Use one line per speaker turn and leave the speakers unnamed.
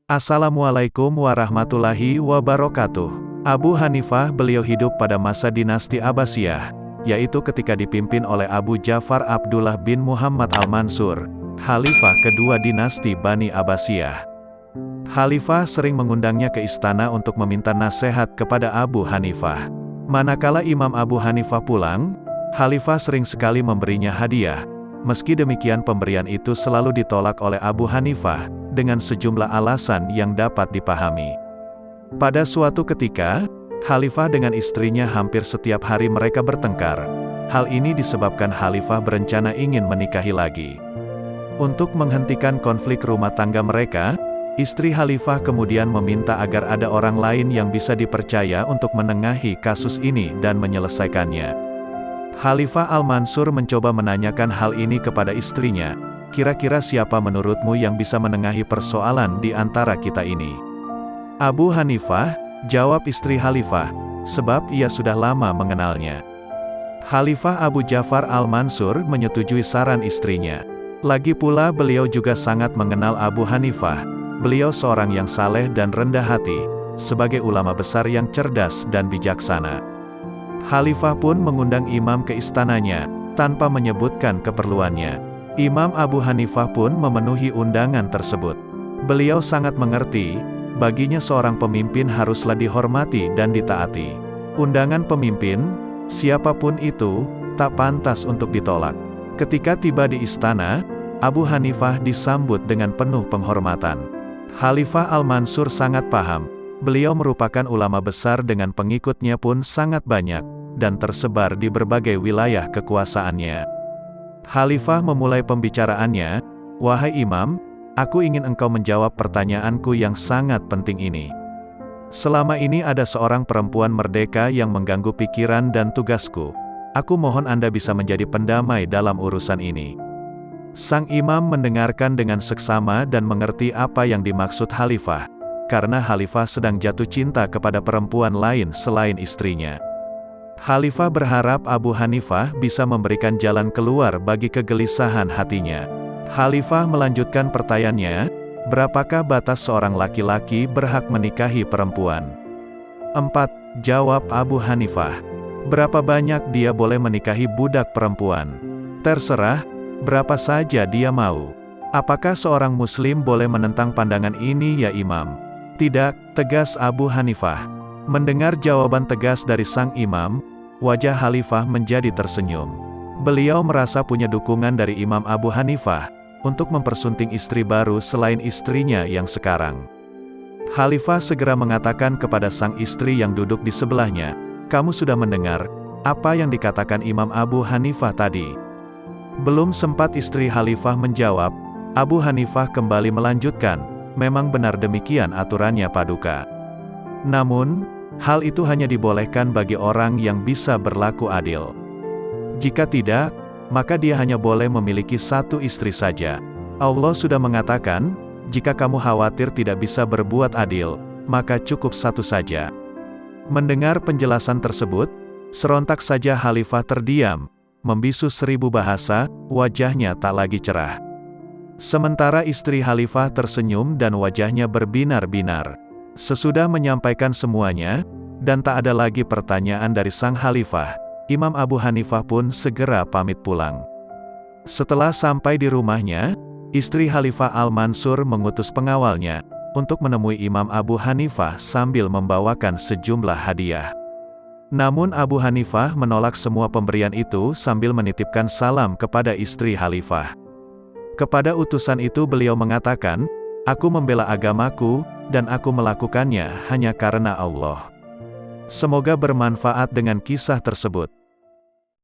Assalamualaikum warahmatullahi wabarakatuh. Abu Hanifah beliau hidup pada masa dinasti Abbasiyah, yaitu ketika dipimpin oleh Abu Ja'far Abdullah bin Muhammad al-Mansur, Khalifah kedua dinasti Bani Abbasiyah. Khalifah sering mengundangnya ke istana untuk meminta nasihat kepada Abu Hanifah. Manakala Imam Abu Hanifah pulang, Khalifah sering sekali memberinya hadiah. Meski demikian pemberian itu selalu ditolak oleh Abu Hanifah, dengan sejumlah alasan yang dapat dipahami. Pada suatu ketika, Khalifah dengan istrinya hampir setiap hari mereka bertengkar. Hal ini disebabkan Khalifah berencana ingin menikahi lagi. Untuk menghentikan konflik rumah tangga mereka, istri Khalifah kemudian meminta agar ada orang lain yang bisa dipercaya untuk menengahi kasus ini dan menyelesaikannya. Khalifah al-Mansur mencoba menanyakan hal ini kepada istrinya, "Kira-kira siapa menurutmu yang bisa menengahi persoalan di antara kita ini?" "Abu Hanifah," jawab istri Khalifah, "sebab ia sudah lama mengenalnya." Khalifah Abu Ja'far al-Mansur menyetujui saran istrinya. Lagi pula beliau juga sangat mengenal Abu Hanifah. Beliau seorang yang saleh dan rendah hati, sebagai ulama besar yang cerdas dan bijaksana. Khalifah pun mengundang imam ke istananya, tanpa menyebutkan keperluannya. Imam Abu Hanifah pun memenuhi undangan tersebut. Beliau sangat mengerti, baginya seorang pemimpin haruslah dihormati dan ditaati. Undangan pemimpin, siapapun itu, tak pantas untuk ditolak. Ketika tiba di istana, Abu Hanifah disambut dengan penuh penghormatan. Khalifah al-Mansur sangat paham, beliau merupakan ulama besar dengan pengikutnya pun sangat banyak, dan tersebar di berbagai wilayah kekuasaannya. Khalifah memulai pembicaraannya, "Wahai Imam, aku ingin engkau menjawab pertanyaanku yang sangat penting ini. Selama ini ada seorang perempuan merdeka yang mengganggu pikiran dan tugasku. Aku mohon Anda bisa menjadi pendamai dalam urusan ini." Sang imam mendengarkan dengan seksama dan mengerti apa yang dimaksud Khalifah, karena Khalifah sedang jatuh cinta kepada perempuan lain selain istrinya. Khalifah berharap Abu Hanifah bisa memberikan jalan keluar bagi kegelisahan hatinya. Khalifah melanjutkan pertanyaannya, "Berapakah batas seorang laki-laki berhak menikahi perempuan?" 4. Jawab Abu Hanifah, "Berapa banyak dia boleh menikahi budak perempuan?" "Terserah, berapa saja dia mau." "Apakah seorang muslim boleh menentang pandangan ini ya Imam?" "Tidak," tegas Abu Hanifah. Mendengar jawaban tegas dari sang imam, wajah Khalifah menjadi tersenyum. Beliau merasa punya dukungan dari Imam Abu Hanifah, untuk mempersunting istri baru selain istrinya yang sekarang. Khalifah segera mengatakan kepada sang istri yang duduk di sebelahnya, "Kamu sudah mendengar apa yang dikatakan Imam Abu Hanifah tadi?" Belum sempat istri Khalifah menjawab, Abu Hanifah kembali melanjutkan, "Memang benar demikian aturannya Paduka. Namun, hal itu hanya dibolehkan bagi orang yang bisa berlaku adil. Jika tidak, maka dia hanya boleh memiliki satu istri saja. Allah sudah mengatakan, jika kamu khawatir tidak bisa berbuat adil, maka cukup satu saja." Mendengar penjelasan tersebut, serontak saja Khalifah terdiam, membisu 1000 bahasa, wajahnya tak lagi cerah. Sementara istri Khalifah tersenyum dan wajahnya berbinar-binar. Sesudah menyampaikan semuanya, dan tak ada lagi pertanyaan dari sang Khalifah, Imam Abu Hanifah pun segera pamit pulang. Setelah sampai di rumahnya, istri Khalifah al-Mansur mengutus pengawalnya, untuk menemui Imam Abu Hanifah sambil membawakan sejumlah hadiah. Namun Abu Hanifah menolak semua pemberian itu sambil menitipkan salam kepada istri Khalifah. Kepada utusan itu beliau mengatakan, "Aku membela agamaku, dan aku melakukannya hanya karena Allah." Semoga bermanfaat dengan kisah tersebut.